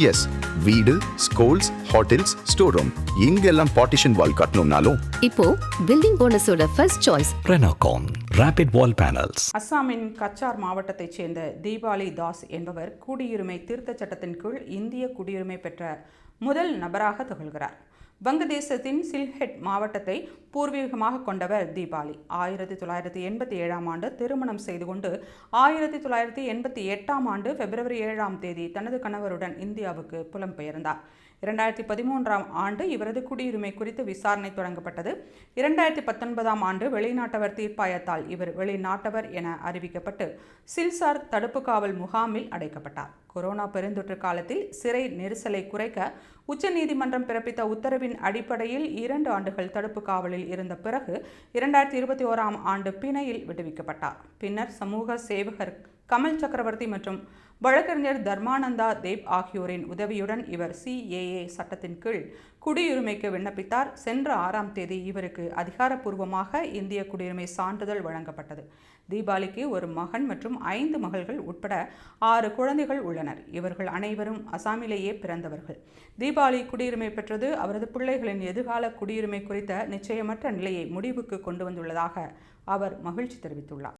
S, வீடு, schools, hotels, store room இங்கெல்லாம் partition wall கட்டணும்னாலும் இப்போ பில்டிங் போனஸோட first choice Renocon Rapid Wall Panels. அஸ்ஸாமின் கச்சார் மாவட்டத்தைச் சேர்ந்த தீபாலி தாஸ் என்பவர் குடியுரிமை திருத்தச் சட்டத்தின் கீழ் இந்திய குடியுரிமை பெற்ற முதல் நபராக திகழ்கிறார். வங்கதேசத்தின் சில்ஹெட் மாவட்டத்தை பூர்வீகமாக கொண்டவர் தீபாலி. 1987 திருமணம் செய்து கொண்டு 1988 பிப்ரவரி 7 தனது கணவருடன் இந்தியாவுக்கு புலம்பெயர்ந்தார். 2013 இவரது குடியுரிமை குறித்து விசாரணை தொடங்கப்பட்டது. 2019 வெளிநாட்டவர் தீர்ப்பாயத்தால் இவர் வெளிநாட்டவர் என அறிவிக்கப்பட்டு சில்சார் தடுப்பு காவல் முகாமில் அடைக்கப்பட்டார். கொரோனா பெருந்தொற்று காலத்தில் சிறை நெரிசலை குறைக்க உச்சநீதிமன்றம் பிறப்பித்த உத்தரவின் அடிப்படையில் 2 ஆண்டுகள் தடுப்பு காவலில் இருந்த பிறகு 2021 பிணையில் விடுவிக்கப்பட்டார். பின்னர் சமூக சேவகர் கமல் சக்கரவர்த்தி மற்றும் வழக்கறிஞர் தர்மானந்தா தேப் ஆகியோரின் உதவியுடன் இவர் CAA சட்டத்தின் கீழ் குடியுரிமைக்கு விண்ணப்பித்தார். சென்ற 6 இவருக்கு அதிகாரப்பூர்வமாக இந்திய குடியுரிமை சான்றிதழ் வழங்கப்பட்டது. தீபாலிக்கு ஒரு மகன் மற்றும் 5 மகள்கள் உட்பட 6 குழந்தைகள் உள்ளனர். இவர்கள் அனைவரும் அசாமிலேயே பிறந்தவர்கள். தீபாலி குடியுரிமை பெற்றது அவரது பிள்ளைகளின் எதிர்கால குடியுரிமை குறித்த நிச்சயமற்ற நிலையை முடிவுக்கு கொண்டு வந்துள்ளதாக அவர் மகிழ்ச்சி தெரிவித்துள்ளார்.